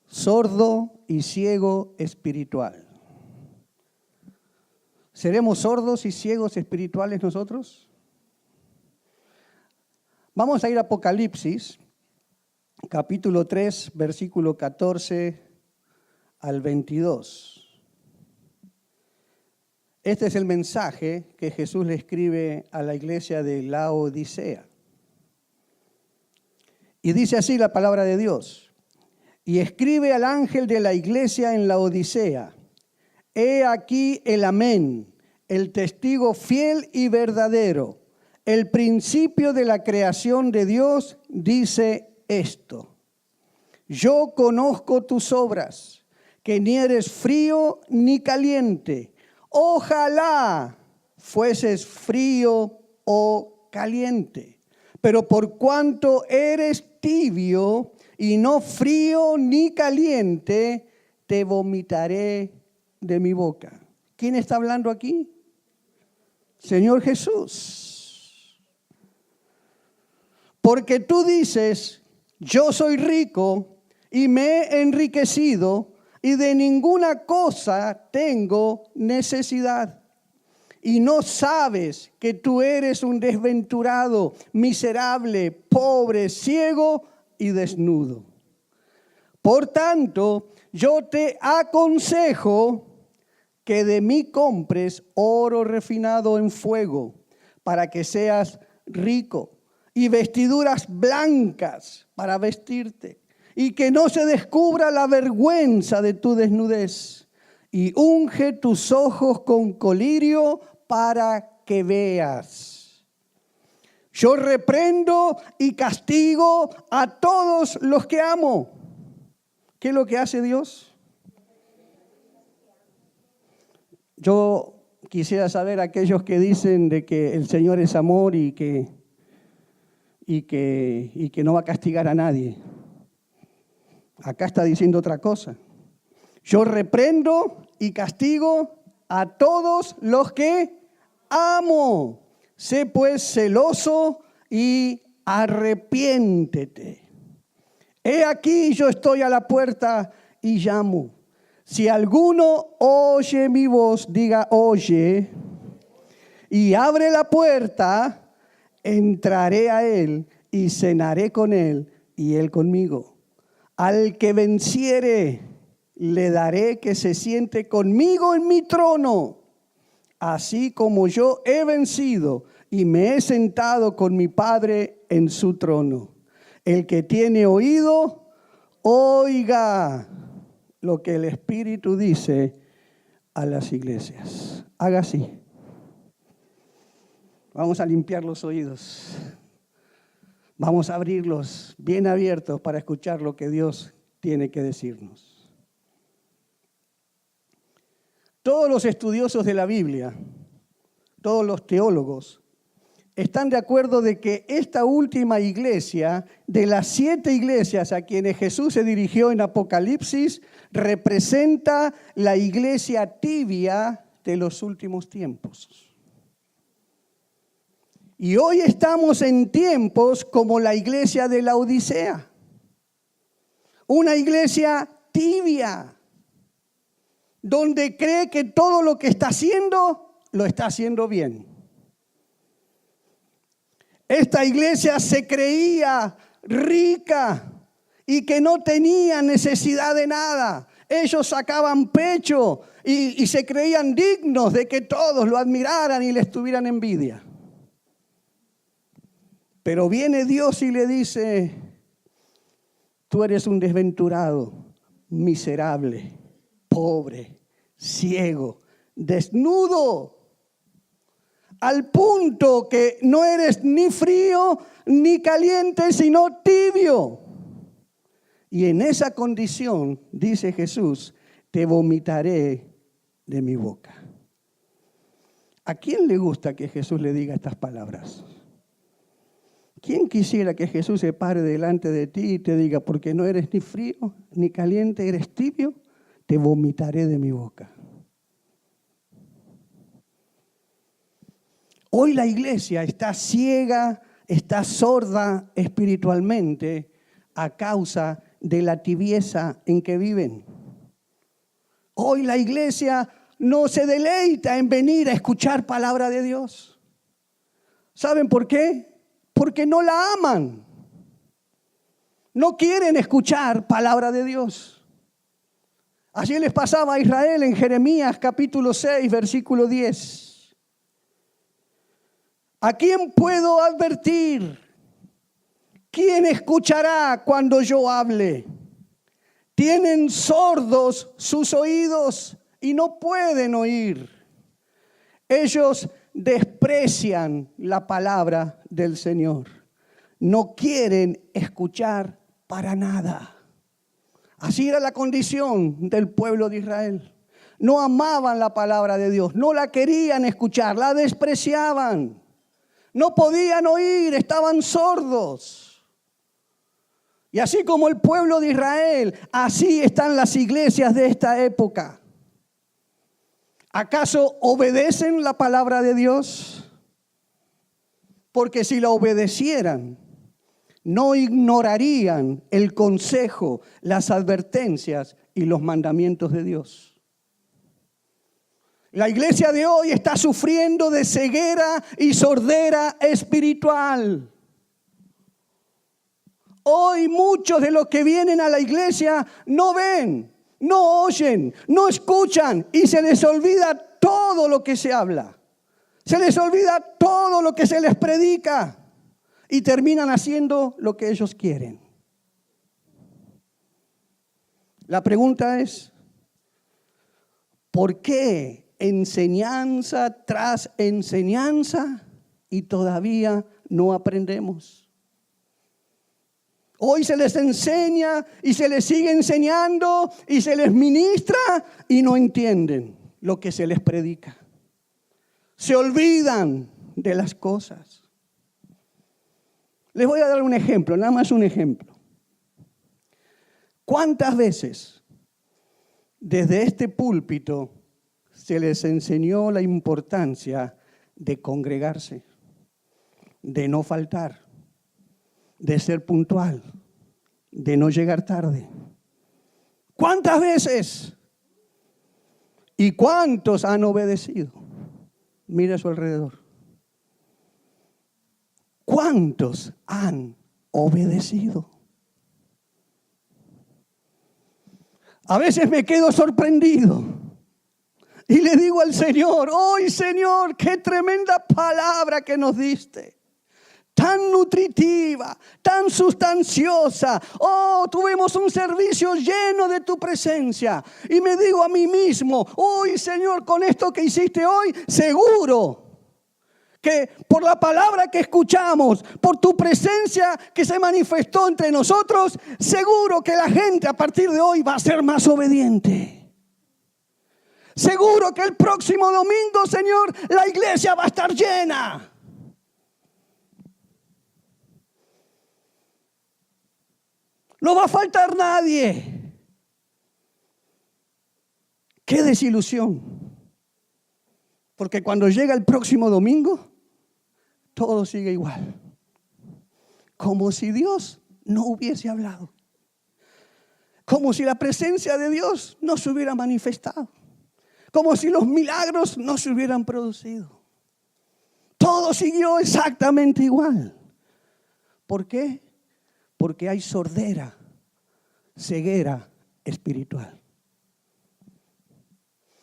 sordo y ciego espiritual. ¿Seremos sordos y ciegos espirituales nosotros? Vamos a ir a Apocalipsis, capítulo 3, versículo 14 al 22. Este es el mensaje que Jesús le escribe a la iglesia de Laodicea. Y dice así la palabra de Dios. Y escribe al ángel de la iglesia en Laodicea: he aquí el amén, el testigo fiel y verdadero, el principio de la creación de Dios, dice esto: yo conozco tus obras, que ni eres frío ni caliente. Ojalá fueses frío o caliente, pero por cuanto eres tibio y no frío ni caliente, te vomitaré de mi boca. ¿Quién está hablando aquí? Señor Jesús. Porque tú dices: yo soy rico y me he enriquecido y de ninguna cosa tengo necesidad. Y no sabes que tú eres un desventurado, miserable, pobre, ciego y desnudo. Por tanto, yo te aconsejo que de mí compres oro refinado en fuego, para que seas rico, y vestiduras blancas para vestirte, y que no se descubra la vergüenza de tu desnudez. Y unge tus ojos con colirio para que veas. Yo reprendo y castigo a todos los que amo. ¿Qué es lo que hace Dios? Yo quisiera saber aquellos que dicen de que el Señor es amor y que no va a castigar a nadie. Acá está diciendo otra cosa. Yo reprendo y castigo a todos los que amo. Sé pues celoso y arrepiéntete. He aquí yo estoy a la puerta y llamo. Si alguno oye mi voz, diga oye, y abre la puerta, entraré a él y cenaré con él y él conmigo. Al que venciere, le daré que se siente conmigo en mi trono, así como yo he vencido y me he sentado con mi Padre en su trono. El que tiene oído, oiga lo que el Espíritu dice a las iglesias. Haga así. Vamos a limpiar los oídos. Vamos a abrirlos bien abiertos para escuchar lo que Dios tiene que decirnos. Todos los estudiosos de la Biblia, todos los teólogos, están de acuerdo de que esta última iglesia, de las 7 iglesias a quienes Jesús se dirigió en Apocalipsis, representa la iglesia tibia de los últimos tiempos. Y hoy estamos en tiempos como la iglesia de Laodicea, una iglesia tibia, donde cree que todo lo que está haciendo, lo está haciendo bien. Esta iglesia se creía rica y que no tenía necesidad de nada. Ellos sacaban pecho y se creían dignos de que todos lo admiraran y les tuvieran envidia. Pero viene Dios y le dice: tú eres un desventurado, miserable, pobre, ciego, desnudo, al punto que no eres ni frío ni caliente, sino tibio. Y en esa condición, dice Jesús, te vomitaré de mi boca. ¿A quién le gusta que Jesús le diga estas palabras? ¿Quién quisiera que Jesús se pare delante de ti y te diga: porque no eres ni frío ni caliente, eres tibio, te vomitaré de mi boca? Hoy la iglesia está ciega, está sorda espiritualmente a causa de la tibieza en que viven. Hoy la iglesia no se deleita en venir a escuchar palabra de Dios. ¿Saben por qué? Porque no la aman. No quieren escuchar palabra de Dios. Así les pasaba a Israel en Jeremías capítulo 6, versículo 10. ¿A quién puedo advertir? ¿Quién escuchará cuando yo hable? Tienen sordos sus oídos y no pueden oír. Ellos desprecian la palabra del Señor. No quieren escuchar para nada. Así era la condición del pueblo de Israel. No amaban la palabra de Dios, no la querían escuchar, la despreciaban. No podían oír, estaban sordos. Y así como el pueblo de Israel, así están las iglesias de esta época. ¿Acaso obedecen la palabra de Dios? Porque si la obedecieran, no ignorarían el consejo, las advertencias y los mandamientos de Dios. La iglesia de hoy está sufriendo de ceguera y sordera espiritual. Hoy muchos de los que vienen a la iglesia no ven, no oyen, no escuchan y se les olvida todo lo que se habla. Se les olvida todo lo que se les predica y terminan haciendo lo que ellos quieren. La pregunta es, ¿por qué enseñanza tras enseñanza y todavía no aprendemos? Hoy se les enseña y se les sigue enseñando y se les ministra y no entienden lo que se les predica. Se olvidan de las cosas. Les voy a dar un ejemplo, nada más un ejemplo. ¿Cuántas veces desde este púlpito se les enseñó la importancia de congregarse, de no faltar, de ser puntual, de no llegar tarde? ¿Cuántas veces? ¿Y cuántos han obedecido? Mira a su alrededor. ¿Cuántos han obedecido? A veces me quedo sorprendido y le digo al Señor, hoy Señor, qué tremenda palabra que nos diste. Tan nutritiva, tan sustanciosa. Oh, tuvimos un servicio lleno de tu presencia. Y me digo a mí mismo, hoy Señor, con esto que hiciste hoy, seguro que por la palabra que escuchamos, por tu presencia que se manifestó entre nosotros, seguro que la gente a partir de hoy va a ser más obediente. Seguro que el próximo domingo, Señor, la iglesia va a estar llena. No va a faltar nadie. ¡Qué desilusión! Porque cuando llega el próximo domingo, todo sigue igual. Como si Dios no hubiese hablado. Como si la presencia de Dios no se hubiera manifestado. Como si los milagros no se hubieran producido. Todo siguió exactamente igual. ¿Por qué? Porque hay sordera, ceguera espiritual.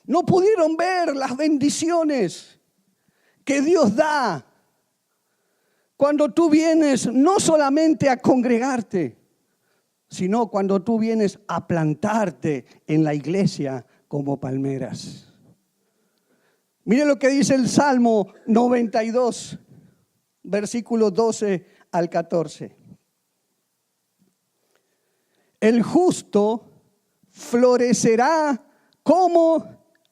No pudieron ver las bendiciones que Dios da cuando tú vienes no solamente a congregarte, sino cuando tú vienes a plantarte en la iglesia como palmeras. Mire lo que dice el Salmo 92, versículos 12 al 14. El justo florecerá como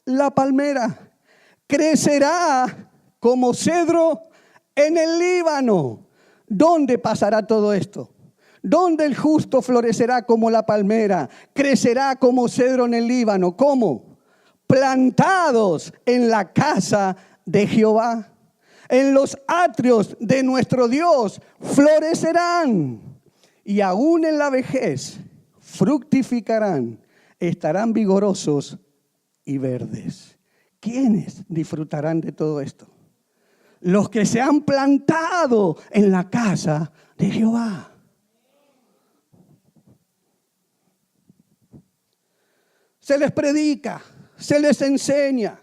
la palmera, crecerá como cedro en el Líbano. ¿Dónde pasará todo esto? ¿Dónde el justo florecerá como la palmera, crecerá como cedro en el Líbano? ¿Cómo? Plantados en la casa de Jehová. En los atrios de nuestro Dios florecerán. Y aún en la vejez fructificarán, estarán vigorosos y verdes. ¿Quiénes disfrutarán de todo esto? Los que se han plantado en la casa de Jehová. Se les predica, se les enseña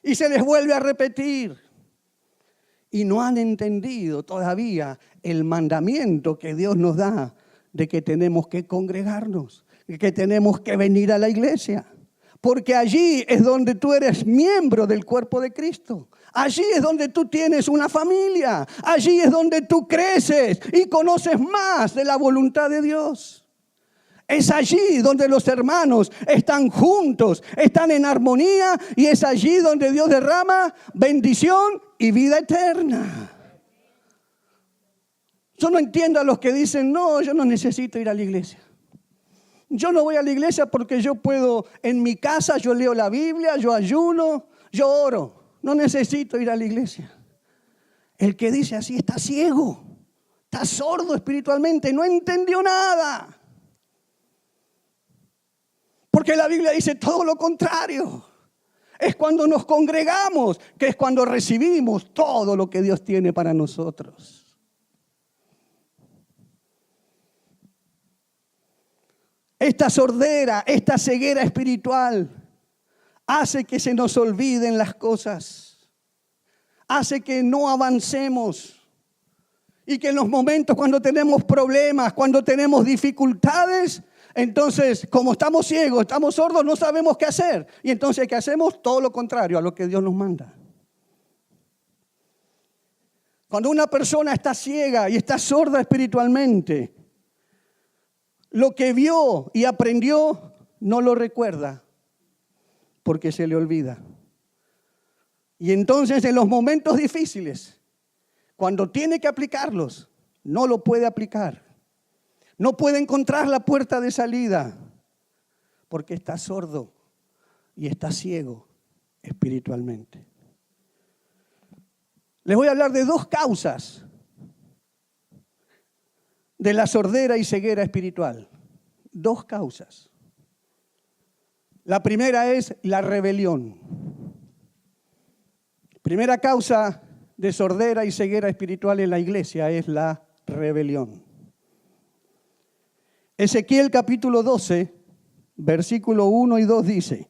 y se les vuelve a repetir. Y no han entendido todavía el mandamiento que Dios nos da de que tenemos que congregarnos, de que tenemos que venir a la iglesia. Porque allí es donde tú eres miembro del cuerpo de Cristo. Allí es donde tú tienes una familia. Allí es donde tú creces y conoces más de la voluntad de Dios. Es allí donde los hermanos están juntos, están en armonía, y es allí donde Dios derrama bendición y vida eterna. Yo no entiendo a los que dicen, no, yo no necesito ir a la iglesia. Yo no voy a la iglesia porque yo puedo, en mi casa yo leo la Biblia, yo ayuno, yo oro. No necesito ir a la iglesia. El que dice así está ciego, está sordo espiritualmente, no entendió nada. Porque la Biblia dice todo lo contrario. Es cuando nos congregamos que es cuando recibimos todo lo que Dios tiene para nosotros. Esta sordera, esta ceguera espiritual hace que se nos olviden las cosas. Hace que no avancemos. Y que en los momentos cuando tenemos problemas, cuando tenemos dificultades, entonces, como estamos ciegos, estamos sordos, no sabemos qué hacer. Y entonces, ¿qué hacemos? Todo lo contrario a lo que Dios nos manda. Cuando una persona está ciega y está sorda espiritualmente, lo que vio y aprendió no lo recuerda porque se le olvida. Y entonces, en los momentos difíciles, cuando tiene que aplicarlos, no lo puede aplicar. No puede encontrar la puerta de salida porque está sordo y está ciego espiritualmente. Les voy a hablar de dos causas de la sordera y ceguera espiritual. Dos causas. La primera es la rebelión. Primera causa de sordera y ceguera espiritual en la iglesia es la rebelión. Ezequiel capítulo 12, versículo 1 y 2 dice: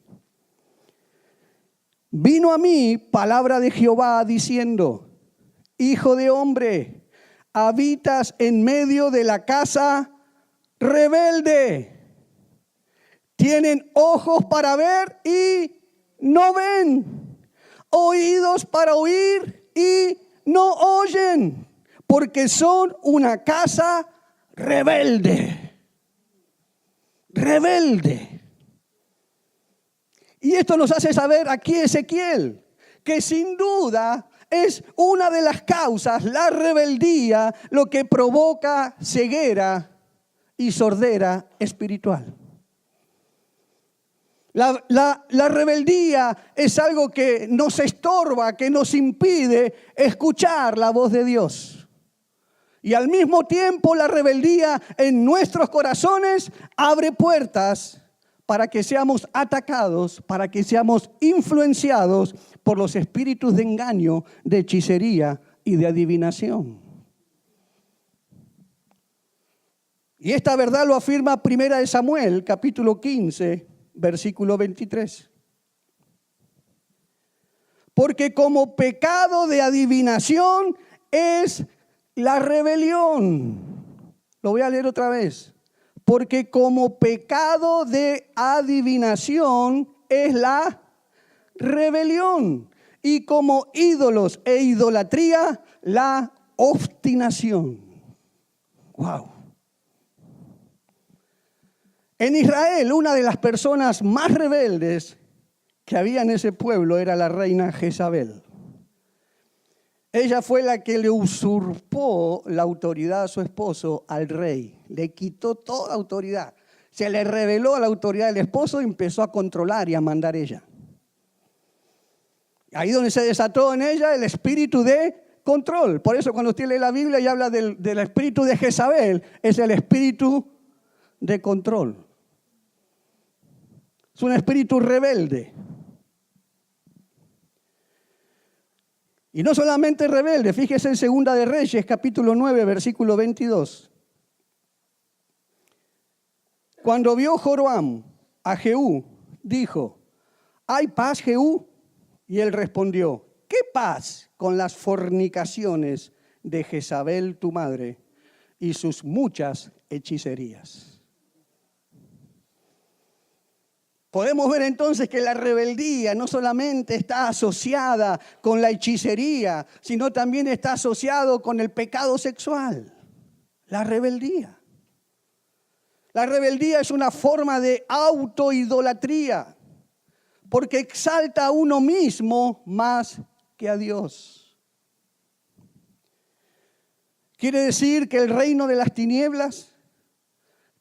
vino a mí palabra de Jehová diciendo: hijo de hombre, habitas en medio de la casa rebelde. Tienen ojos para ver y no ven, oídos para oír y no oyen, porque son una casa rebelde. Rebelde. Y esto nos hace saber aquí Ezequiel que sin duda es una de las causas, la rebeldía, lo que provoca ceguera y sordera espiritual. La rebeldía es algo que nos estorba, que nos impide escuchar la voz de Dios. Y al mismo tiempo la rebeldía en nuestros corazones abre puertas para que seamos atacados, para que seamos influenciados por los espíritus de engaño, de hechicería y de adivinación. Y esta verdad lo afirma 1 Samuel, capítulo 15, versículo 23. Porque como pecado de adivinación es la rebelión. Lo voy a leer otra vez. Porque como pecado de adivinación es la rebelión. Y como ídolos e idolatría, la obstinación. Wow. En Israel, una de las personas más rebeldes que había en ese pueblo era la reina Jezabel. Ella fue la que le usurpó la autoridad a su esposo, al rey. Le quitó toda autoridad. Se le reveló a la autoridad del esposo y empezó a controlar y a mandar ella. Ahí donde se desató en ella el espíritu de control. Por eso cuando usted lee la Biblia y habla del espíritu de Jezabel, es el espíritu de control. Es un espíritu rebelde. Y no solamente rebelde, fíjese en Segunda de Reyes, capítulo 9, versículo 22. Cuando vio Joram a Jehú, dijo, ¿hay paz, Jehú? Y él respondió, ¿qué paz con las fornicaciones de Jezabel tu madre y sus muchas hechicerías? Podemos ver entonces que la rebeldía no solamente está asociada con la hechicería, sino también está asociado con el pecado sexual. La rebeldía. La rebeldía es una forma de autoidolatría, porque exalta a uno mismo más que a Dios. Quiere decir que el reino de las tinieblas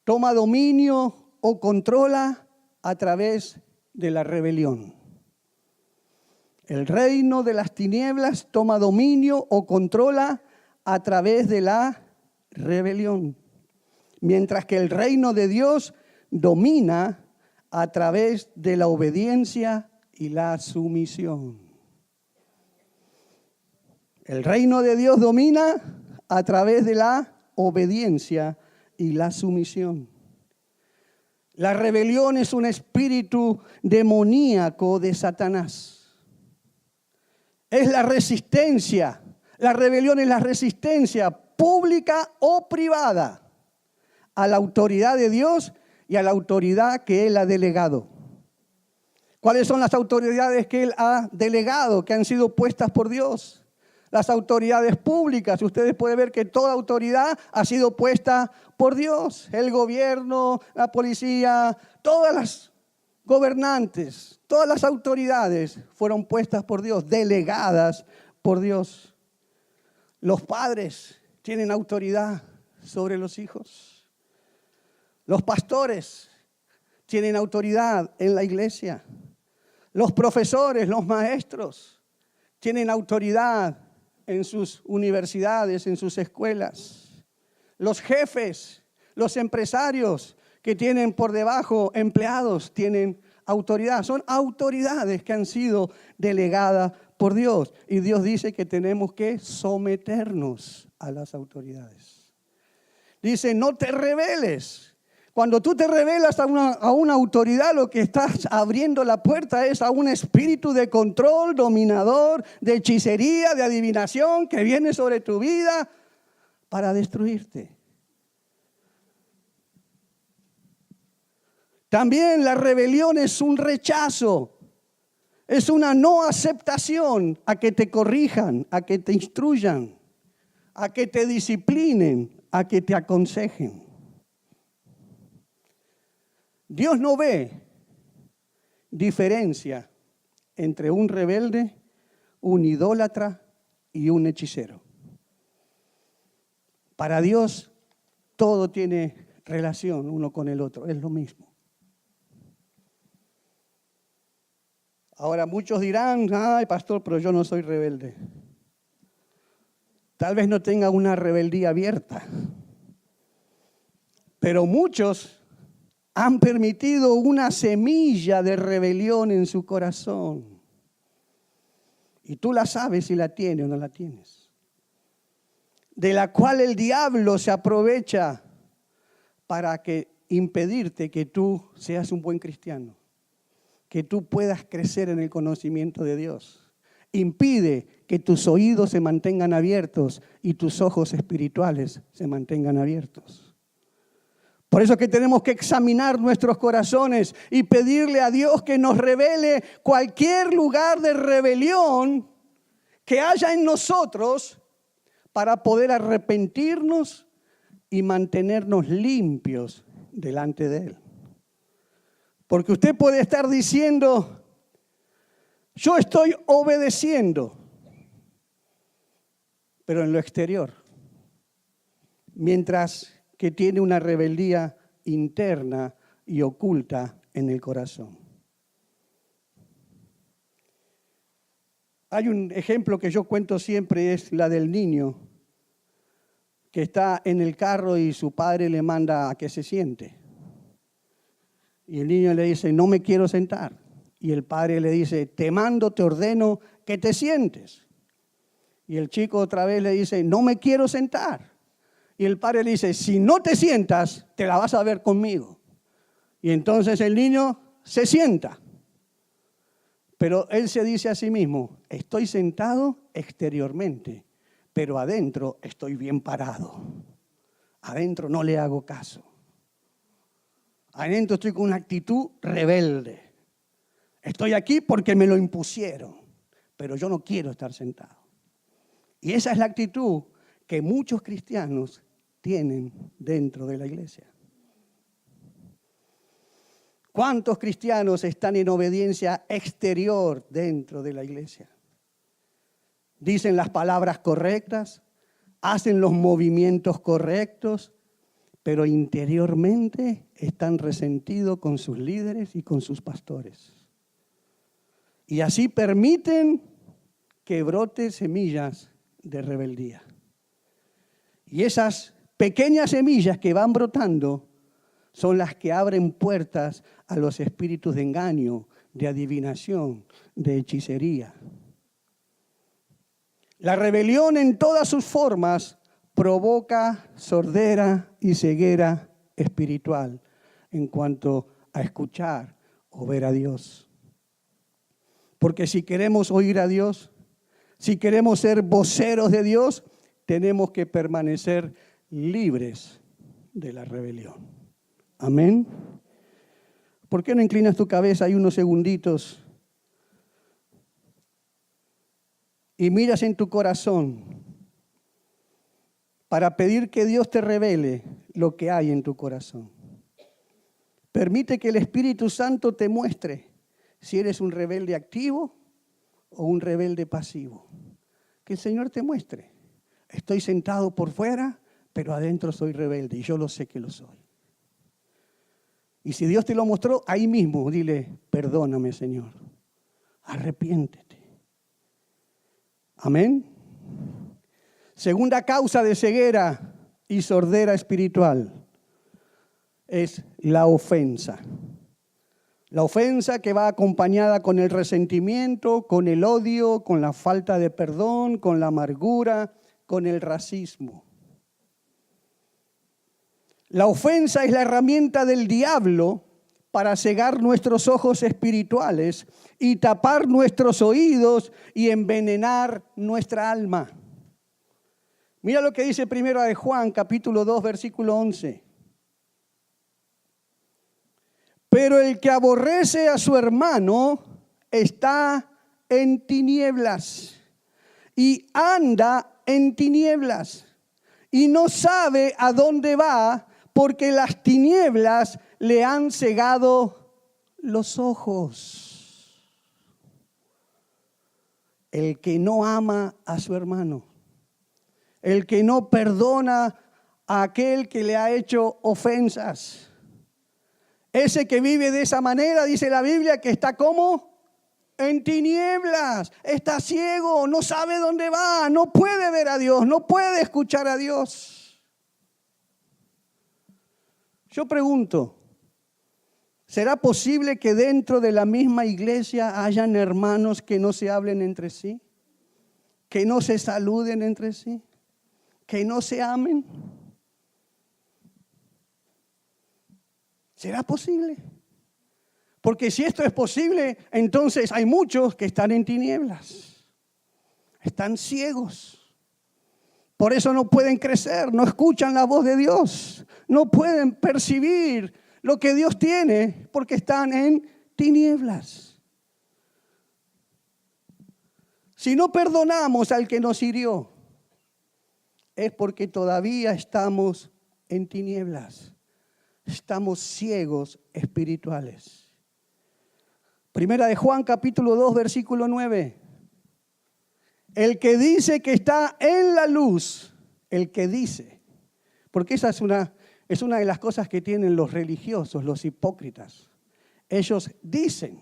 toma dominio o controla a través de la rebelión. El reino de las tinieblas toma dominio o controla a través de la rebelión, mientras que el reino de Dios domina a través de la obediencia y la sumisión. El reino de Dios domina a través de la obediencia y la sumisión. La rebelión es un espíritu demoníaco de Satanás. Es la resistencia. La rebelión es la resistencia pública o privada a la autoridad de Dios y a la autoridad que Él ha delegado. ¿Cuáles son las autoridades que Él ha delegado, que han sido puestas por Dios? Las autoridades públicas. Ustedes pueden ver que toda autoridad ha sido puesta por Dios. El gobierno, la policía, todas las gobernantes, todas las autoridades fueron puestas por Dios, delegadas por Dios. Los padres tienen autoridad sobre los hijos. Los pastores tienen autoridad en la iglesia. Los profesores, los maestros tienen autoridad en sus universidades, en sus escuelas. Los jefes, los empresarios que tienen por debajo empleados tienen autoridad. Son autoridades que han sido delegadas por Dios. Y Dios dice que tenemos que someternos a las autoridades. Dice, no te rebeles. Cuando tú te rebelas a una autoridad, lo que estás abriendo la puerta es a un espíritu de control, dominador, de hechicería, de adivinación que viene sobre tu vida para destruirte. También la rebelión es un rechazo, es una no aceptación a que te corrijan, a que te instruyan, a que te disciplinen, a que te aconsejen. Dios no ve diferencia entre un rebelde, un idólatra y un hechicero. Para Dios todo tiene relación uno con el otro, es lo mismo. Ahora muchos dirán, ay pastor, pero yo no soy rebelde. Tal vez no tenga una rebeldía abierta, pero muchos han permitido una semilla de rebelión en su corazón. Y tú la sabes si la tienes o no la tienes. De la cual el diablo se aprovecha para impedirte que tú seas un buen cristiano. Que tú puedas crecer en el conocimiento de Dios. Impide que tus oídos se mantengan abiertos y tus ojos espirituales se mantengan abiertos. Por eso es que tenemos que examinar nuestros corazones y pedirle a Dios que nos revele cualquier lugar de rebelión que haya en nosotros para poder arrepentirnos y mantenernos limpios delante de Él. Porque usted puede estar diciendo, yo estoy obedeciendo, pero en lo exterior, mientras que tiene una rebeldía interna y oculta en el corazón. Hay un ejemplo que yo cuento siempre, es la del niño que está en el carro y su padre le manda a que se siente. Y el niño le dice, no me quiero sentar. Y el padre le dice, te mando, te ordeno que te sientes. Y el chico otra vez le dice, no me quiero sentar. Y el padre le dice, si no te sientas, te la vas a ver conmigo. Y entonces el niño se sienta. Pero él se dice a sí mismo, estoy sentado exteriormente, pero adentro estoy bien parado. Adentro no le hago caso. Adentro estoy con una actitud rebelde. Estoy aquí porque me lo impusieron, pero yo no quiero estar sentado. Y esa es la actitud que muchos cristianos tienen dentro de la iglesia. ¿Cuántos cristianos están en obediencia exterior dentro de la iglesia? Dicen las palabras correctas, hacen los movimientos correctos, pero interiormente están resentidos con sus líderes y con sus pastores. Y así permiten que broten semillas de rebeldía. Y esas pequeñas semillas que van brotando son las que abren puertas a los espíritus de engaño, de adivinación, de hechicería. La rebelión en todas sus formas provoca sordera y ceguera espiritual en cuanto a escuchar o ver a Dios. Porque si queremos oír a Dios, si queremos ser voceros de Dios, tenemos que permanecer libres de la rebelión. Amén. ¿Por qué no inclinas tu cabeza ahí unos segunditos y miras en tu corazón para pedir que Dios te revele lo que hay en tu corazón? Permite que el Espíritu Santo te muestre si eres un rebelde activo o un rebelde pasivo. Que el Señor te muestre. Estoy sentado por fuera, pero adentro soy rebelde y yo lo sé que lo soy. Y si Dios te lo mostró, ahí mismo dile, perdóname, Señor. Arrepiéntete. Amén. Segunda causa de ceguera y sordera espiritual es la ofensa. La ofensa que va acompañada con el resentimiento, con el odio, con la falta de perdón, con la amargura, con el racismo. La ofensa es la herramienta del diablo para cegar nuestros ojos espirituales y tapar nuestros oídos y envenenar nuestra alma. Mira lo que dice primero de Juan, capítulo 2, versículo 11. Pero el que aborrece a su hermano está en tinieblas y anda en tinieblas y no sabe a dónde va porque las tinieblas le han cegado los ojos. El que no ama a su hermano, el que no perdona a aquel que le ha hecho ofensas. Ese que vive de esa manera, dice la Biblia, que está como en tinieblas, está ciego, no sabe dónde va, no puede ver a Dios, no puede escuchar a Dios. Yo pregunto, ¿será posible que dentro de la misma iglesia hayan hermanos que no se hablen entre sí? ¿Que no se saluden entre sí? ¿Que no se amen? ¿Será posible? Porque si esto es posible, entonces hay muchos que están en tinieblas, están ciegos. Por eso no pueden crecer, no escuchan la voz de Dios, no pueden percibir lo que Dios tiene porque están en tinieblas. Si no perdonamos al que nos hirió, es porque todavía estamos en tinieblas. Estamos ciegos espirituales. Primera de Juan, capítulo 2, versículo 9. El que dice que está en la luz, el que dice, porque esa es una de las cosas que tienen los religiosos, los hipócritas. Ellos dicen,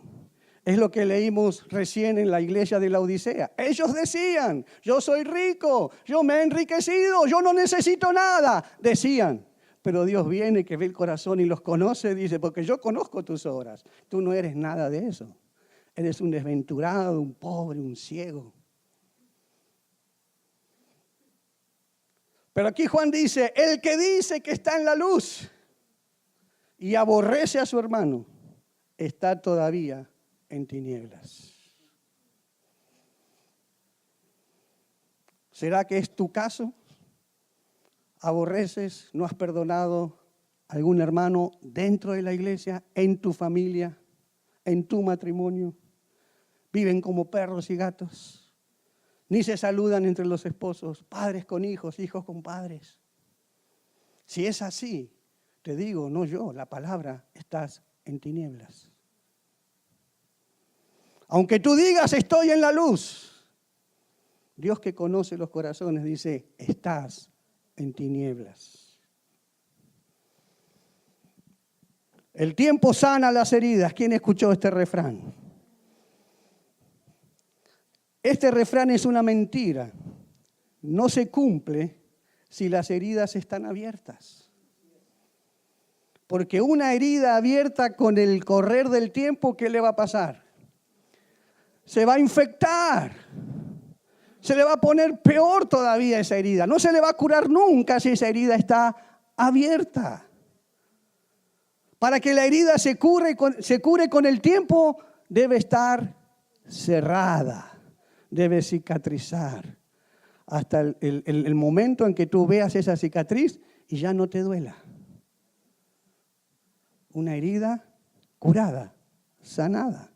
es lo que leímos recién en la iglesia de la Odisea. Ellos decían, yo soy rico, yo me he enriquecido, yo no necesito nada, decían. Pero Dios viene, que ve el corazón y los conoce, dice, porque yo conozco tus obras. Tú no eres nada de eso. Eres un desventurado, un pobre, un ciego. Pero aquí Juan dice, el que dice que está en la luz y aborrece a su hermano, está todavía en tinieblas. ¿Será que es tu caso? ¿Aborreces, no has perdonado a algún hermano dentro de la iglesia, en tu familia, en tu matrimonio? Viven como perros y gatos. Ni se saludan entre los esposos, padres con hijos, hijos con padres. Si es así, te digo, no yo, la palabra, estás en tinieblas. Aunque tú digas, estoy en la luz, Dios que conoce los corazones dice, estás en tinieblas. El tiempo sana las heridas. ¿Quién escuchó este refrán? Este refrán es una mentira. No se cumple si las heridas están abiertas. Porque una herida abierta con el correr del tiempo, ¿qué le va a pasar? Se va a infectar. Se le va a poner peor todavía esa herida. No se le va a curar nunca si esa herida está abierta. Para que la herida se cure con el tiempo, debe estar cerrada. Debe cicatrizar hasta el momento en que tú veas esa cicatriz y ya no te duela. Una herida curada, sanada.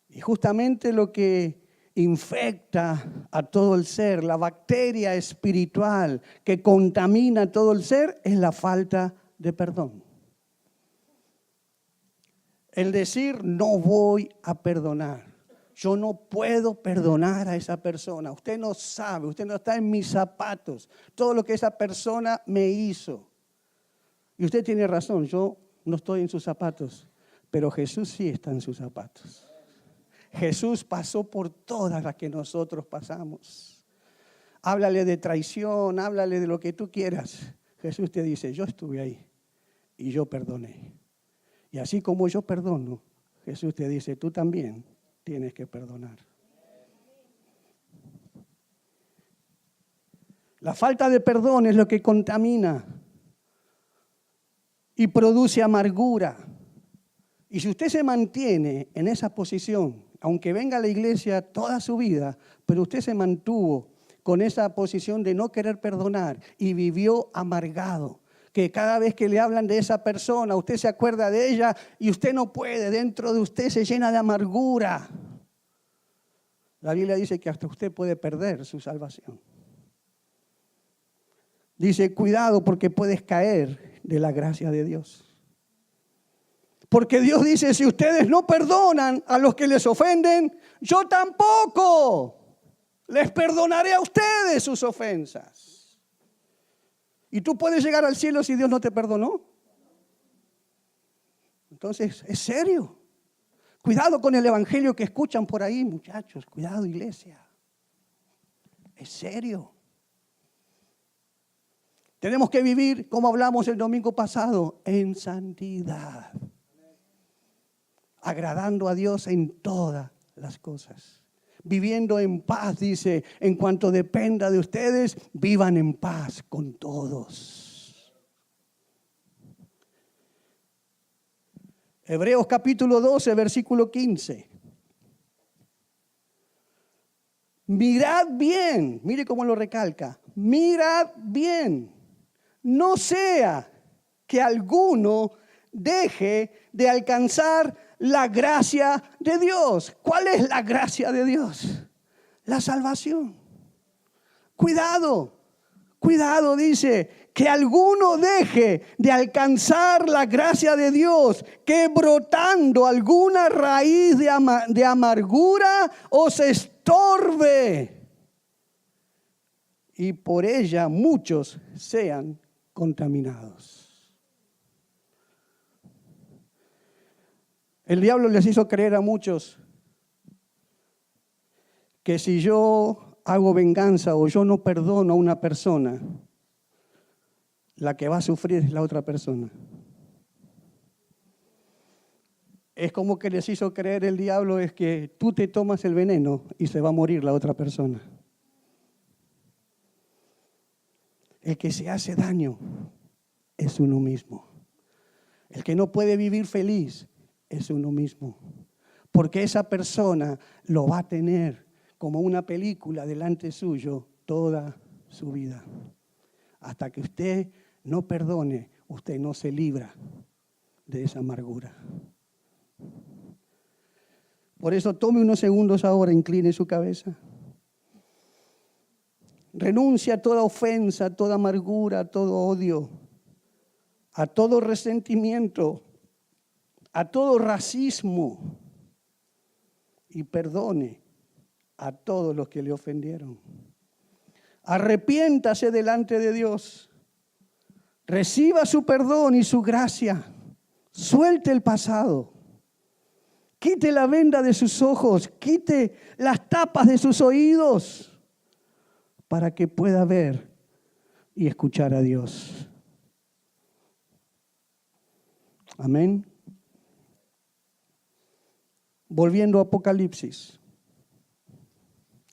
Y justamente lo que infecta a todo el ser, la bacteria espiritual que contamina todo el ser, es la falta de perdón. El decir, no voy a perdonar. Yo no puedo perdonar a esa persona. Usted no sabe, usted no está en mis zapatos. Todo lo que esa persona me hizo. Y usted tiene razón, yo no estoy en sus zapatos, pero Jesús sí está en sus zapatos. Jesús pasó por todas las que nosotros pasamos. Háblale de traición, háblale de lo que tú quieras. Jesús te dice, yo estuve ahí y yo perdoné. Y así como yo perdono, Jesús te dice, tú también tienes que perdonar. La falta de perdón es lo que contamina y produce amargura. Y si usted se mantiene en esa posición, aunque venga a la iglesia toda su vida, pero usted se mantuvo con esa posición de no querer perdonar y vivió amargado, que cada vez que le hablan de esa persona, usted se acuerda de ella y usted no puede, dentro de usted se llena de amargura. La Biblia dice que hasta usted puede perder su salvación. Dice, cuidado porque puedes caer de la gracia de Dios. Porque Dios dice, si ustedes no perdonan a los que les ofenden, yo tampoco les perdonaré a ustedes sus ofensas. ¿Y tú puedes llegar al cielo si Dios no te perdonó? Entonces, es serio. Cuidado con el evangelio que escuchan por ahí, muchachos. Cuidado, iglesia. Es serio. Tenemos que vivir, como hablamos el domingo pasado, en santidad. Agradando a Dios en todas las cosas. Viviendo en paz, dice, en cuanto dependa de ustedes, vivan en paz con todos. Hebreos capítulo 12, versículo 15. Mirad bien, mire cómo lo recalca, mirad bien, no sea que alguno deje de alcanzar la gracia de Dios. ¿Cuál es la gracia de Dios? La salvación. Cuidado, cuidado, dice, que alguno deje de alcanzar la gracia de Dios, que brotando alguna raíz de amargura os estorbe y por ella muchos sean contaminados. El diablo les hizo creer a muchos que si yo hago venganza o yo no perdono a una persona, la que va a sufrir es la otra persona. Es como que les hizo creer el diablo es que tú te tomas el veneno y se va a morir la otra persona. El que se hace daño es uno mismo. El que no puede vivir feliz es uno mismo. Porque esa persona lo va a tener como una película delante suyo toda su vida. Hasta que usted no perdone, usted no se libra de esa amargura. Por eso tome unos segundos ahora, incline su cabeza. Renuncia a toda ofensa, a toda amargura, a todo odio, a todo resentimiento, a todo racismo y perdone a todos los que le ofendieron. Arrepiéntase delante de Dios. Reciba su perdón y su gracia. Suelte el pasado. Quite la venda de sus ojos. Quite las tapas de sus oídos para que pueda ver y escuchar a Dios. Amén. Volviendo a Apocalipsis,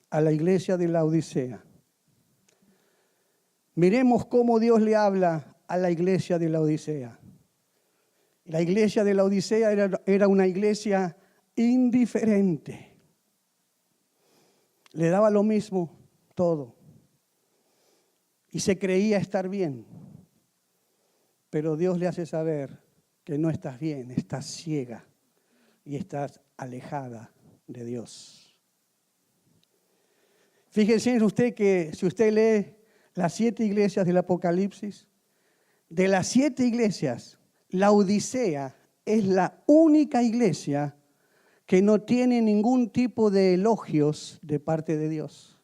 a la iglesia de la Odisea. Miremos cómo Dios le habla a la iglesia de la Odisea. La iglesia de la Odisea era una iglesia indiferente. Le daba lo mismo todo. Y se creía estar bien. Pero Dios le hace saber que no estás bien, estás ciega y estás alejada de Dios. Fíjense usted que si usted lee las 7 iglesias del Apocalipsis, de las 7 iglesias, la Odisea es la única iglesia que no tiene ningún tipo de elogios de parte de Dios.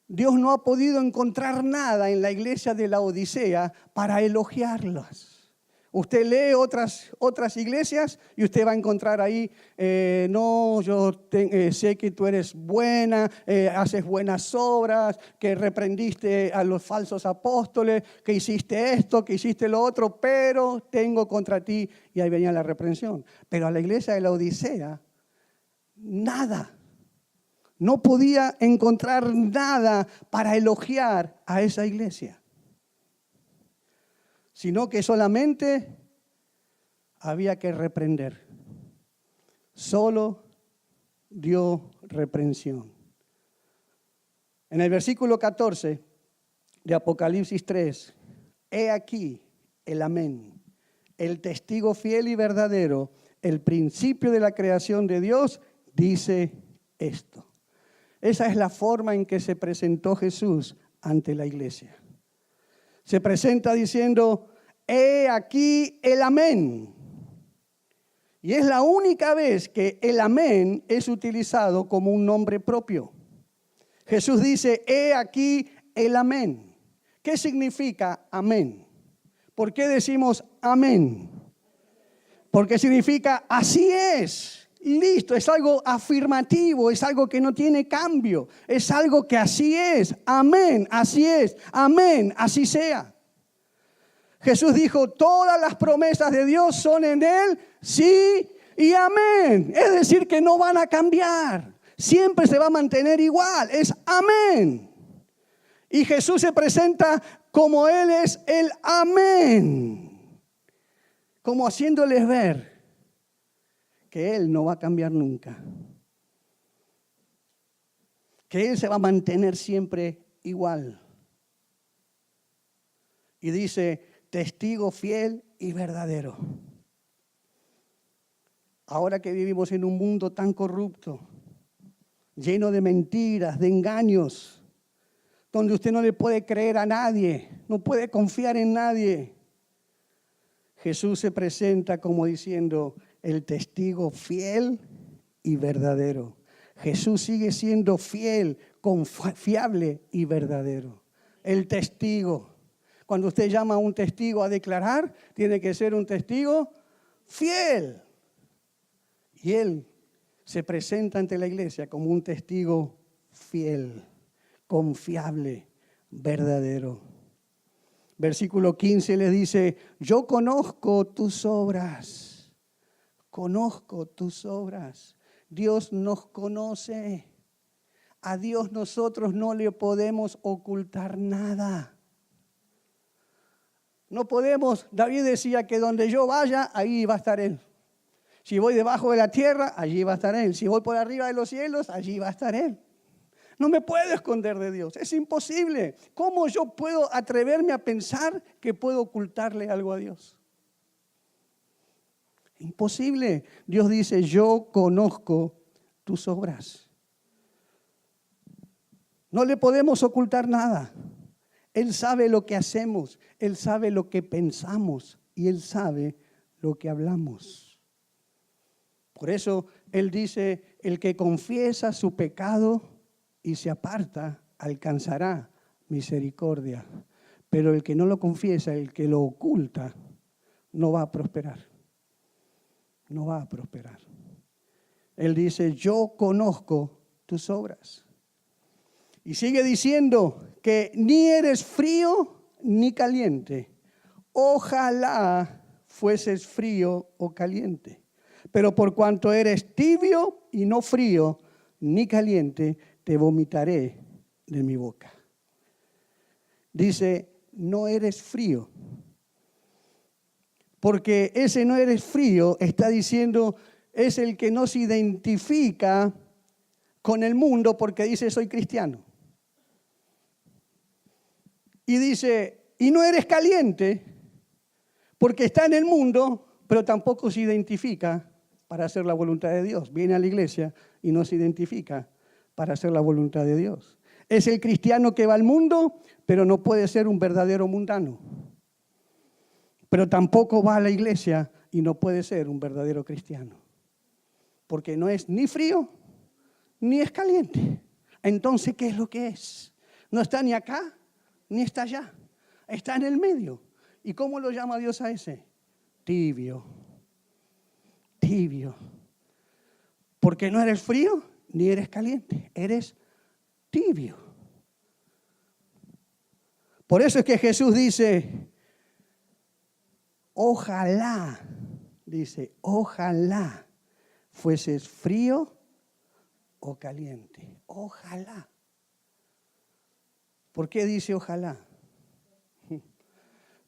Dios no ha podido encontrar nada en la iglesia de la Odisea para elogiarlas. Usted lee otras iglesias y usted va a encontrar ahí, sé que tú eres buena, haces buenas obras, que reprendiste a los falsos apóstoles, que hiciste esto, que hiciste lo otro, pero tengo contra ti, y ahí venía la reprensión. Pero a la iglesia de la Odisea, nada. No podía encontrar nada para elogiar a esa iglesia, sino que solamente había que reprender. Solo dio reprensión. En el versículo 14 de Apocalipsis 3, he aquí el amén, el testigo fiel y verdadero, el principio de la creación de Dios, dice esto. Esa es la forma en que se presentó Jesús ante la iglesia. Se presenta diciendo, he aquí el amén. Y es la única vez que el amén es utilizado como un nombre propio. Jesús dice, he aquí el amén. ¿Qué significa amén? ¿Por qué decimos amén? Porque significa así es. Listo, es algo afirmativo, es algo que no tiene cambio, es algo que así es, amén, así es, amén, así sea. Jesús dijo, todas las promesas de Dios son en Él, sí y amén. Es decir, que no van a cambiar, siempre se va a mantener igual, es amén. Y Jesús se presenta como Él es el amén, como haciéndoles ver que Él no va a cambiar nunca, que Él se va a mantener siempre igual. Y dice, testigo fiel y verdadero. Ahora que vivimos en un mundo tan corrupto, lleno de mentiras, de engaños, donde usted no le puede creer a nadie, no puede confiar en nadie, Jesús se presenta como diciendo, el testigo fiel y verdadero. Jesús sigue siendo fiel, confiable y verdadero. El testigo. Cuando usted llama a un testigo a declarar, tiene que ser un testigo fiel. Y él se presenta ante la iglesia como un testigo fiel, confiable, verdadero. Versículo 15 le dice, yo conozco tus obras. Conozco tus obras. Dios nos conoce. A Dios nosotros no le podemos ocultar nada. No podemos, David decía que donde yo vaya, ahí va a estar Él. Si voy debajo de la tierra, allí va a estar Él. Si voy por arriba de los cielos, allí va a estar Él. No me puedo esconder de Dios, es imposible. ¿Cómo yo puedo atreverme a pensar que puedo ocultarle algo a Dios? Imposible. Dios dice, yo conozco tus obras. No le podemos ocultar nada. Él sabe lo que hacemos, Él sabe lo que pensamos y Él sabe lo que hablamos. Por eso Él dice, el que confiesa su pecado y se aparta, alcanzará misericordia. Pero el que no lo confiesa, el que lo oculta, no va a prosperar. No va a prosperar. Él dice, yo conozco tus obras. Y sigue diciendo que ni eres frío ni caliente. Ojalá fueses frío o caliente. Pero por cuanto eres tibio y no frío ni caliente, te vomitaré de mi boca. Dice, no eres frío. Porque ese no eres frío está diciendo, es el que no se identifica con el mundo porque dice, soy cristiano. Y dice, y no eres caliente porque está en el mundo, pero tampoco se identifica para hacer la voluntad de Dios. Viene a la iglesia y no se identifica para hacer la voluntad de Dios. Es el cristiano que va al mundo, pero no puede ser un verdadero mundano. Pero tampoco va a la iglesia y no puede ser un verdadero cristiano. Porque no es ni frío ni es caliente. Entonces, ¿qué es lo que es? No está ni acá ni está allá. Está en el medio. ¿Y cómo lo llama Dios a ese? Tibio. Tibio. Porque no eres frío ni eres caliente. Eres tibio. Por eso es que Jesús dice, ojalá, dice, ojalá fueses frío o caliente. Ojalá. ¿Por qué dice ojalá?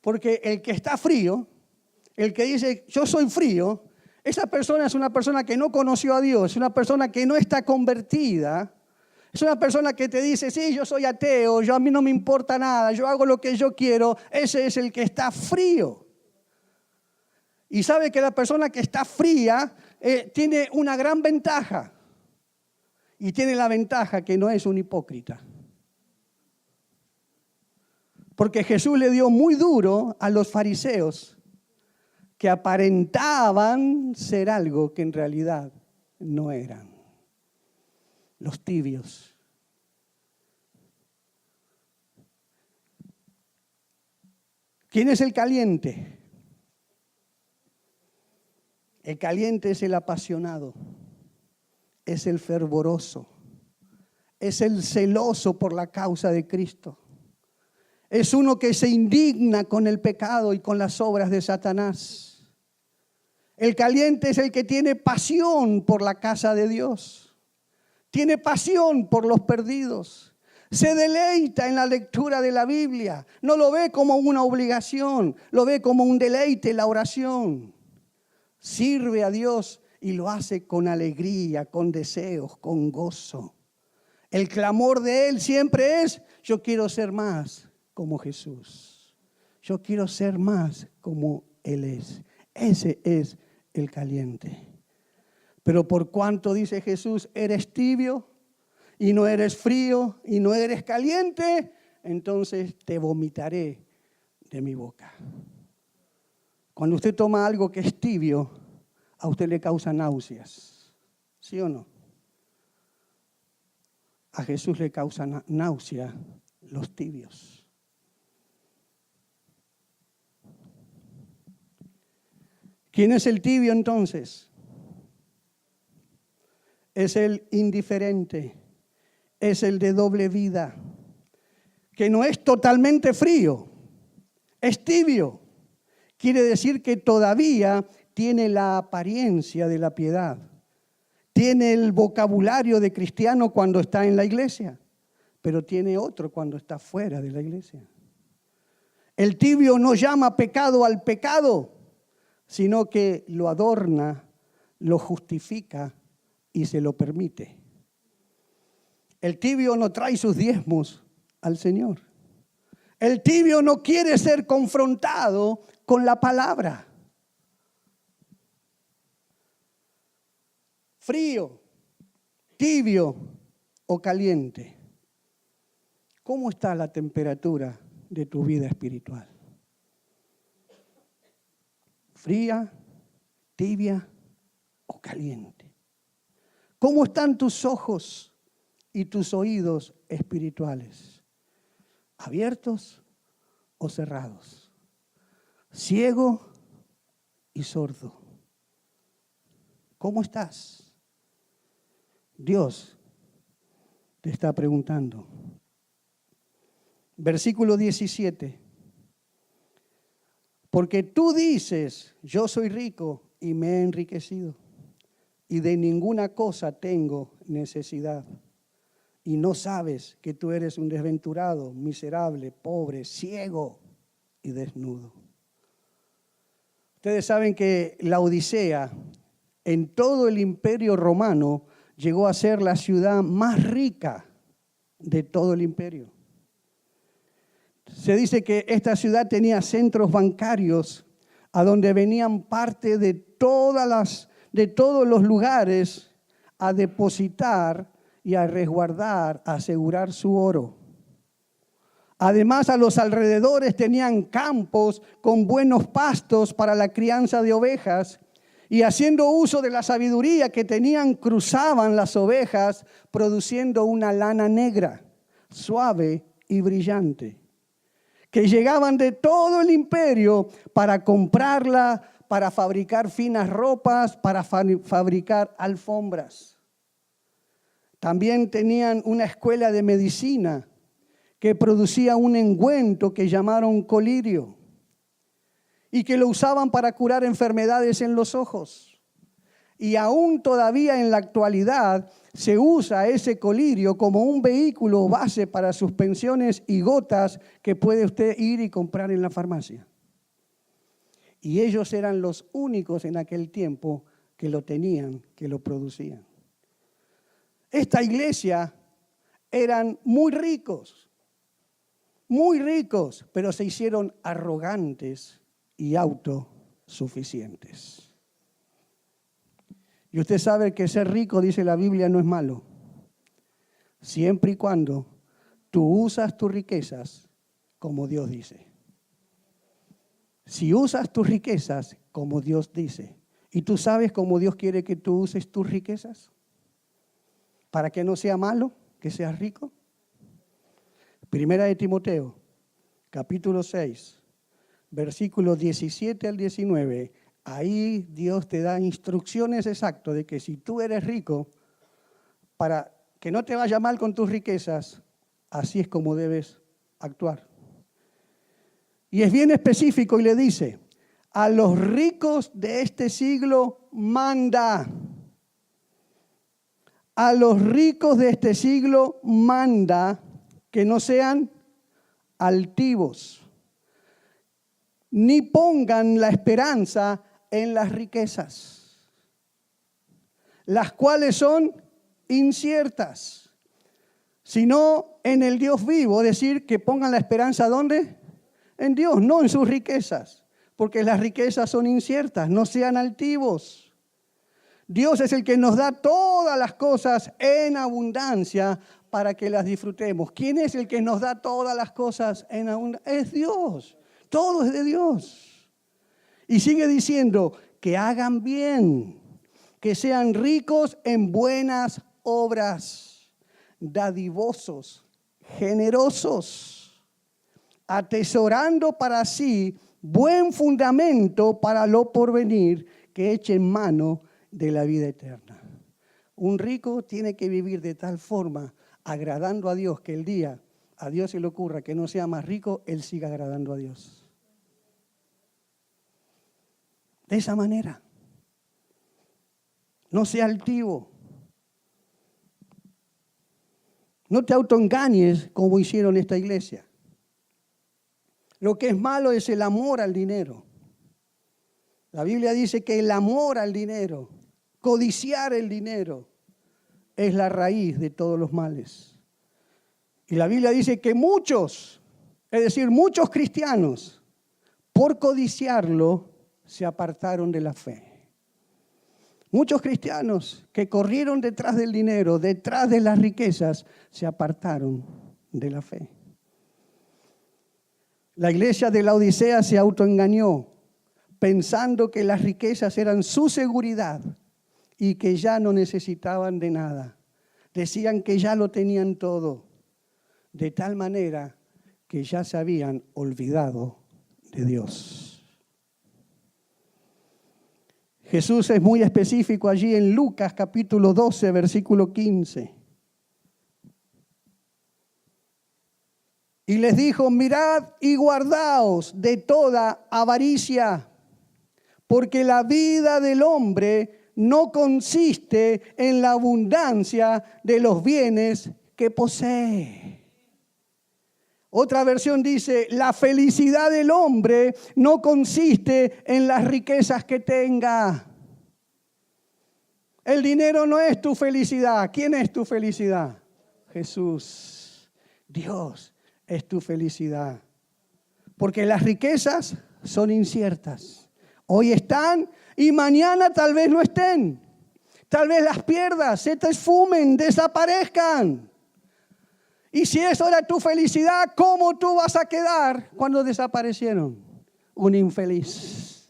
Porque el que está frío, el que dice yo soy frío, esa persona es una persona que no conoció a Dios, es una persona que no está convertida, es una persona que te dice, sí, yo soy ateo, a mí no me importa nada, yo hago lo que yo quiero. Ese es el que está frío. Y sabe que la persona que está fría tiene una gran ventaja. Y tiene la ventaja que no es un hipócrita. Porque Jesús le dio muy duro a los fariseos que aparentaban ser algo que en realidad no eran. Los tibios. ¿Quién es el caliente? El caliente es el apasionado, es el fervoroso, es el celoso por la causa de Cristo. Es uno que se indigna con el pecado y con las obras de Satanás. El caliente es el que tiene pasión por la casa de Dios. Tiene pasión por los perdidos. Se deleita en la lectura de la Biblia. No lo ve como una obligación, lo ve como un deleite la oración. Sirve a Dios y lo hace con alegría, con deseos, con gozo. El clamor de él siempre es, yo quiero ser más como Jesús. Yo quiero ser más como Él es. Ese es el caliente. Pero por cuanto dice Jesús, eres tibio y no eres frío y no eres caliente, entonces te vomitaré de mi boca. Cuando usted toma algo que es tibio, a usted le causa náuseas. ¿Sí o no? A Jesús le causa náusea los tibios. ¿Quién es el tibio entonces? Es el indiferente, es el de doble vida, que no es totalmente frío, Es tibio. Quiere decir que todavía tiene la apariencia de la piedad. Tiene el vocabulario de cristiano cuando está en la iglesia, pero tiene otro cuando está fuera de la iglesia. El tibio no llama pecado al pecado, sino que lo adorna, lo justifica y se lo permite. El tibio no trae sus diezmos al Señor. El tibio no quiere ser confrontado con la palabra. Frío, tibio o caliente. ¿Cómo está la temperatura de tu vida espiritual? ¿Fría, tibia o caliente? ¿Cómo están tus ojos y tus oídos espirituales? ¿Abiertos o cerrados? ¿Ciego y sordo? ¿Cómo estás? Dios te está preguntando. Versículo 17. Porque tú dices, yo soy rico y me he enriquecido, y de ninguna cosa tengo necesidad. Y no sabes que tú eres un desventurado, miserable, pobre, ciego y desnudo. Ustedes saben que la Odisea, en todo el imperio romano, llegó a ser la ciudad más rica de todo el imperio. Se dice que esta ciudad tenía centros bancarios a donde venían parte de todos los lugares a depositar y a resguardar, a asegurar su oro. Además, a los alrededores tenían campos con buenos pastos para la crianza de ovejas, y haciendo uso de la sabiduría que tenían, cruzaban las ovejas, produciendo una lana negra, suave y brillante, que llegaban de todo el imperio para comprarla, para fabricar finas ropas, para fabricar alfombras. También tenían una escuela de medicina que producía un ungüento que llamaron colirio y que lo usaban para curar enfermedades en los ojos. Y aún todavía en la actualidad se usa ese colirio como un vehículo base para suspensiones y gotas que puede usted ir y comprar en la farmacia. Y ellos eran los únicos en aquel tiempo que lo tenían, que lo producían. Esta iglesia eran muy ricos, pero se hicieron arrogantes y autosuficientes. Y usted sabe que ser rico, dice la Biblia, no es malo, siempre y cuando tú usas tus riquezas como Dios dice. Si usas tus riquezas como Dios dice, ¿y tú sabes cómo Dios quiere que tú uses tus riquezas? Para que no sea malo, que seas rico. Primera de Timoteo, capítulo 6, versículos 17 al 19. Ahí Dios te da instrucciones exactas de que si tú eres rico, para que no te vaya mal con tus riquezas, así es como debes actuar. Y es bien específico y le dice, a los ricos de este siglo manda. A los ricos de este siglo manda que no sean altivos, ni pongan la esperanza en las riquezas, las cuales son inciertas, sino en el Dios vivo. Es decir, que pongan la esperanza ¿dónde? En Dios, no en sus riquezas, porque las riquezas son inciertas. No sean altivos. Dios es el que nos da todas las cosas en abundancia para que las disfrutemos. ¿Quién es el que nos da todas las cosas en abundancia? Es Dios. Todo es de Dios. Y sigue diciendo que hagan bien, que sean ricos en buenas obras, dadivosos, generosos, atesorando para sí buen fundamento para lo porvenir, que echen mano de la vida eterna. Un rico tiene que vivir de tal forma, agradando a Dios, que el día a Dios se le ocurra que no sea más rico, él siga agradando a Dios. de esa manera. No sea altivo. No te autoengañes como hicieron esta iglesia. Lo que es malo es el amor al dinero. La Biblia dice que el amor al dinero, codiciar el dinero, es la raíz de todos los males. Y la Biblia dice que muchos, es decir, muchos cristianos, por codiciarlo, se apartaron de la fe. Muchos cristianos que corrieron detrás del dinero, detrás de las riquezas, se apartaron de la fe. La iglesia de la Odisea se autoengañó, pensando que las riquezas eran su seguridad y que ya no necesitaban de nada. Decían que ya lo tenían todo, de tal manera que ya se habían olvidado de Dios. Jesús es muy específico allí en Lucas capítulo 12, versículo 15. Y les dijo, mirad y guardaos de toda avaricia, porque la vida del hombre no consiste en la abundancia de los bienes que posee. Otra versión dice, la felicidad del hombre no consiste en las riquezas que tenga. El dinero no es tu felicidad. ¿Quién es tu felicidad? Jesús. Dios es tu felicidad. Porque las riquezas son inciertas. Hoy están y mañana tal vez no estén. Tal vez las pierdas, se te esfumen, desaparezcan. Y si eso era tu felicidad, ¿cómo tú vas a quedar cuando desaparecieron? Un infeliz.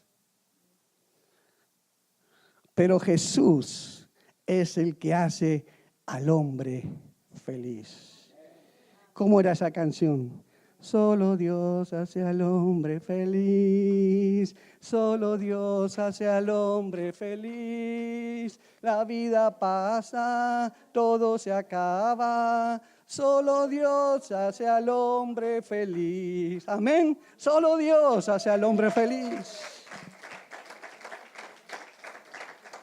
Pero Jesús es el que hace al hombre feliz. ¿Cómo era esa canción? Solo Dios hace al hombre feliz, solo Dios hace al hombre feliz. La vida pasa, todo se acaba, solo Dios hace al hombre feliz. Amén. Solo Dios hace al hombre feliz.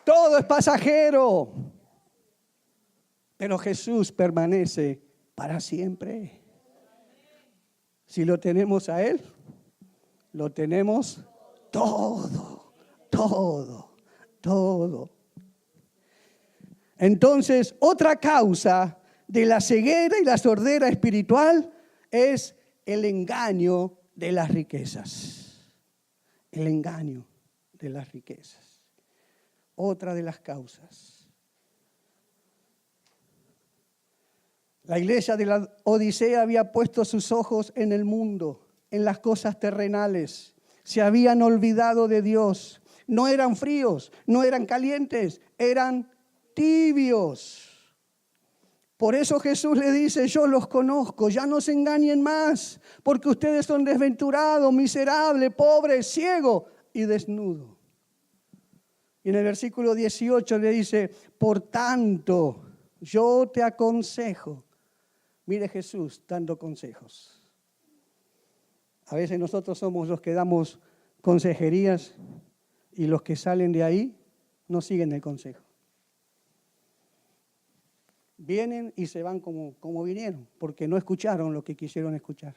Todo es pasajero, pero Jesús permanece para siempre. Si lo tenemos a Él, lo tenemos todo, todo, todo. Entonces, otra causa de la ceguera y la sordera espiritual es el engaño de las riquezas. El engaño de las riquezas. Otra de las causas. La iglesia de la Odisea había puesto sus ojos en el mundo, en las cosas terrenales. Se habían olvidado de Dios. No eran fríos, no eran calientes, eran tibios. Por eso Jesús le dice, yo los conozco, ya no se engañen más, porque ustedes son desventurados, miserables, pobres, ciegos y desnudos. Y en el versículo 18 le dice, por tanto, yo te aconsejo. Mire Jesús dando consejos. A veces nosotros somos los que damos consejerías y los que salen de ahí no siguen el consejo. Vienen y se van como vinieron, porque no escucharon lo que quisieron escuchar.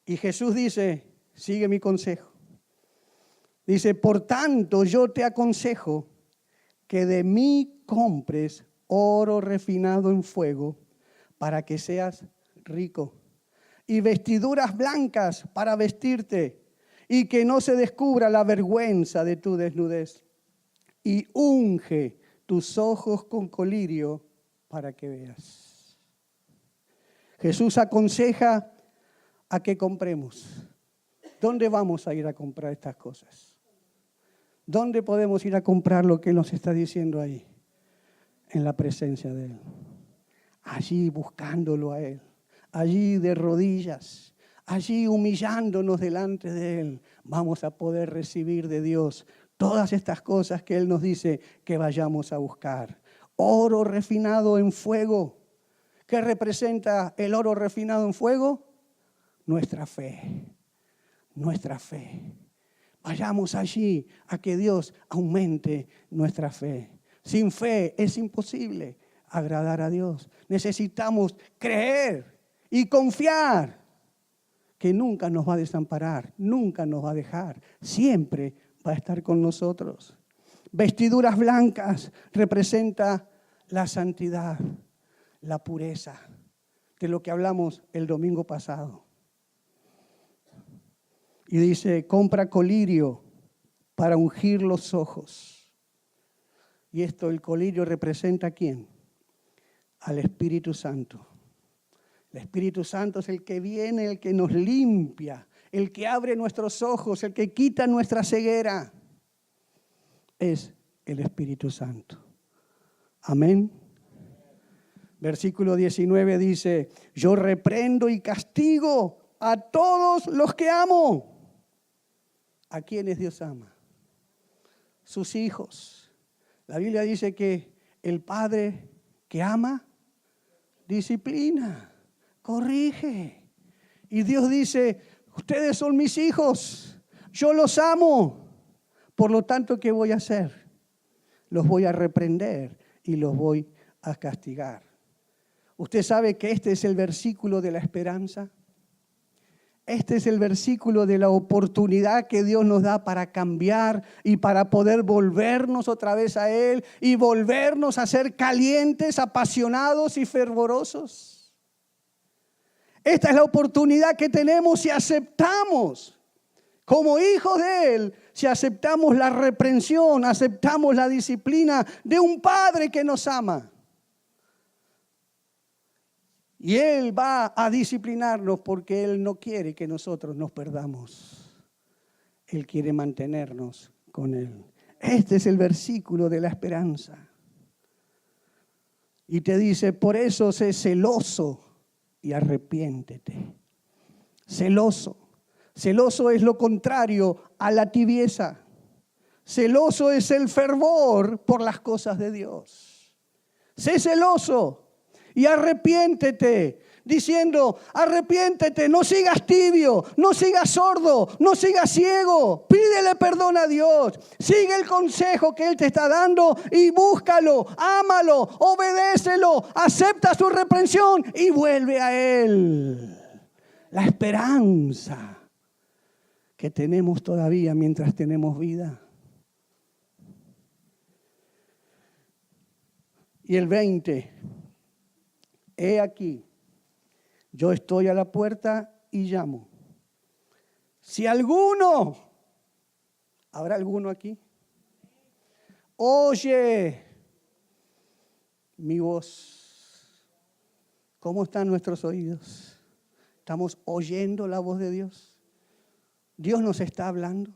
Y Jesús dice, sigue mi consejo. Dice, por tanto yo te aconsejo que de mí compres oro refinado en fuego para que seas rico, y vestiduras blancas para vestirte, y que no se descubra la vergüenza de tu desnudez, y unge tus ojos con colirio para que veas. Jesús aconseja a que compremos. ¿Dónde vamos a ir a comprar estas cosas? ¿Dónde podemos ir a comprar lo que nos está diciendo ahí? En la presencia de Él. Allí buscándolo a Él. Allí de rodillas. Allí humillándonos delante de Él. Vamos a poder recibir de Dios todas estas cosas que Él nos dice que vayamos a buscar. Oro refinado en fuego. ¿Qué representa el oro refinado en fuego? Nuestra fe. Nuestra fe. Vayamos allí a que Dios aumente nuestra fe. Sin fe es imposible agradar a Dios. Necesitamos creer y confiar que nunca nos va a desamparar, nunca nos va a dejar, siempre va a estar con nosotros. Vestiduras blancas representa la santidad, la pureza, de lo que hablamos el domingo pasado. Y dice, compra colirio para ungir los ojos. Y esto, el colirio representa ¿a quién? Al Espíritu Santo. El Espíritu Santo es el que viene, el que nos limpia, el que abre nuestros ojos, el que quita nuestra ceguera. Es el Espíritu Santo. Amén. Versículo 19 dice, yo reprendo y castigo a todos los que amo. ¿A quiénes Dios ama? Sus hijos. La Biblia dice que el padre que ama, disciplina, corrige. Y Dios dice, ustedes son mis hijos, yo los amo. Por lo tanto, ¿qué voy a hacer? Los voy a reprender y los voy a castigar. ¿Usted sabe que este es el versículo de la esperanza? Este es el versículo de la oportunidad que Dios nos da para cambiar y para poder volvernos otra vez a Él y volvernos a ser calientes, apasionados y fervorosos. Esta es la oportunidad que tenemos si aceptamos, como hijos de Él, si aceptamos la reprensión, aceptamos la disciplina de un Padre que nos ama. Y Él va a disciplinarnos porque Él no quiere que nosotros nos perdamos. Él quiere mantenernos con Él. Este es el versículo de la esperanza. Y te dice, por eso sé celoso y arrepiéntete. Celoso. Celoso es lo contrario a la tibieza. Celoso es el fervor por las cosas de Dios. Sé celoso. Y arrepiéntete, diciendo, arrepiéntete, no sigas tibio, no sigas sordo, no sigas ciego. Pídele perdón a Dios, sigue el consejo que Él te está dando y búscalo, ámalo, obedécelo, acepta su reprensión y vuelve a Él. La esperanza que tenemos todavía mientras tenemos vida. Y el 20. He aquí, yo estoy a la puerta y llamo. Si alguno, ¿habrá alguno aquí? Oye mi voz. ¿Cómo están nuestros oídos? ¿Estamos oyendo la voz de Dios? ¿Dios nos está hablando?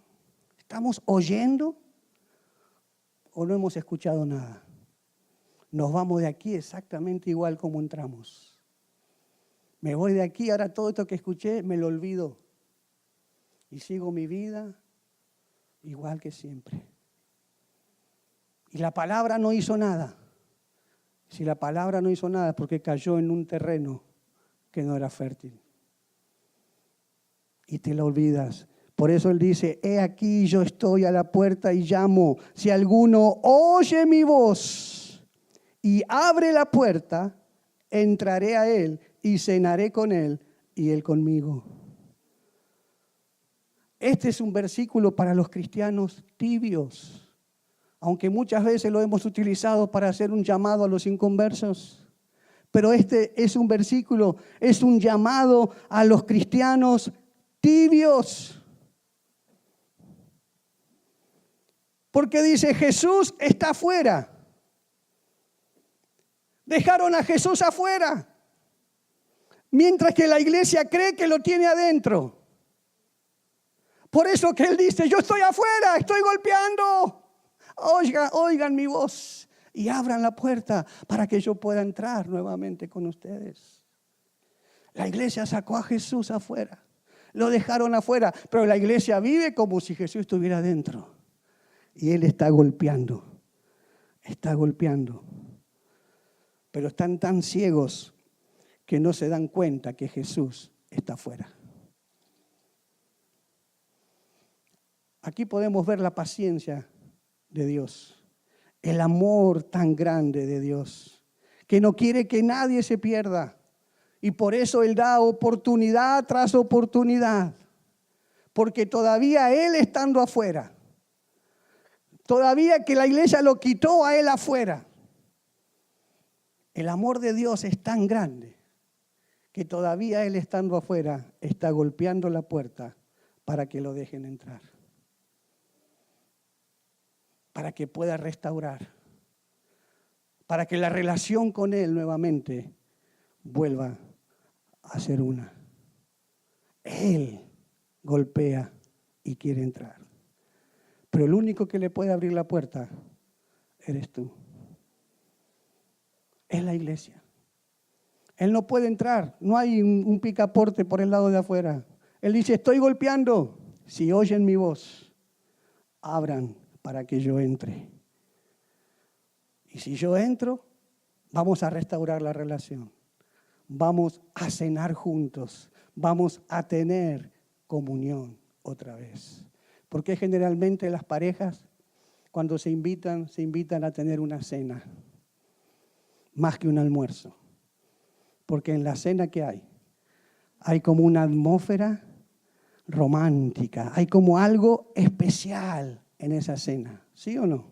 ¿Estamos oyendo o no hemos escuchado nada? Nos vamos de aquí exactamente igual como entramos. Me voy de aquí, ahora todo esto que escuché me lo olvido. Y sigo mi vida igual que siempre. Y la palabra no hizo nada. Si la palabra no hizo nada es porque cayó en un terreno que no era fértil. Y te lo olvidas. Por eso Él dice, he aquí yo estoy a la puerta y llamo. Si alguno oye mi voz y abre la puerta, entraré a Él y cenaré con Él y Él conmigo. Este es un versículo para los cristianos tibios, aunque muchas veces lo hemos utilizado para hacer un llamado a los inconversos. Pero este es un versículo, es un llamado a los cristianos tibios. Porque dice, Jesús está afuera. Dejaron a Jesús afuera, mientras que la iglesia cree que lo tiene adentro. Por eso que Él dice, yo estoy afuera, estoy golpeando. Oigan mi voz y abran la puerta para que yo pueda entrar nuevamente con ustedes. La iglesia sacó a Jesús afuera, lo dejaron afuera, pero la iglesia vive como si Jesús estuviera adentro. Y Él está golpeando. Pero están tan ciegos que no se dan cuenta que Jesús está afuera. Aquí podemos ver la paciencia de Dios, el amor tan grande de Dios, que no quiere que nadie se pierda. Y por eso Él da oportunidad tras oportunidad, porque todavía Él estando afuera, todavía que la iglesia lo quitó a Él afuera, el amor de Dios es tan grande que todavía Él estando afuera está golpeando la puerta para que lo dejen entrar, para que pueda restaurar, para que la relación con Él nuevamente vuelva a ser una. Él golpea y quiere entrar, pero el único que le puede abrir la puerta eres tú. Es la iglesia. Él no puede entrar, no hay un picaporte por el lado de afuera. Él dice, estoy golpeando. Si oyen mi voz, abran para que yo entre. Y si yo entro, vamos a restaurar la relación. Vamos a cenar juntos. Vamos a tener comunión otra vez. Porque generalmente las parejas, cuando se invitan a tener una cena, más que un almuerzo. Porque en la cena que hay como una atmósfera romántica, hay como algo especial en esa cena, ¿sí o no?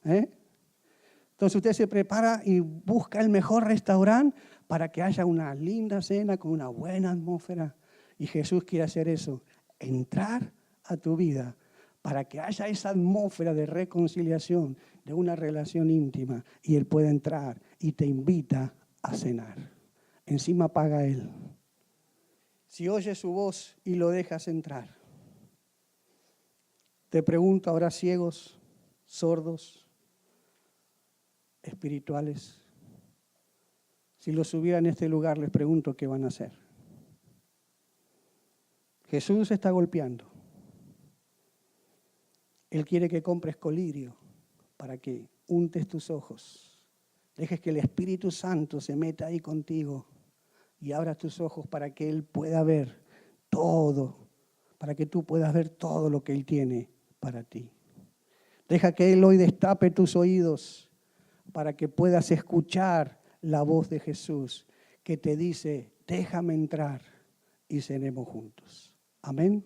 Entonces usted se prepara y busca el mejor restaurante para que haya una linda cena con una buena atmósfera. Y Jesús quiere hacer eso, entrar a tu vida para que haya esa atmósfera de reconciliación, de una relación íntima, y Él puede entrar y te invita a cenar. Encima paga Él. Si oyes su voz y lo dejas entrar. Te pregunto, ¿habrá ciegos, sordos, espirituales? Si los hubiera en este lugar, les pregunto qué van a hacer. Jesús está golpeando. Él quiere que compres colirio para que untes tus ojos. Dejes que el Espíritu Santo se meta ahí contigo y abra tus ojos para que Él pueda ver todo, para que tú puedas ver todo lo que Él tiene para ti. Deja que Él hoy destape tus oídos para que puedas escuchar la voz de Jesús que te dice, déjame entrar y cenemos juntos. Amén.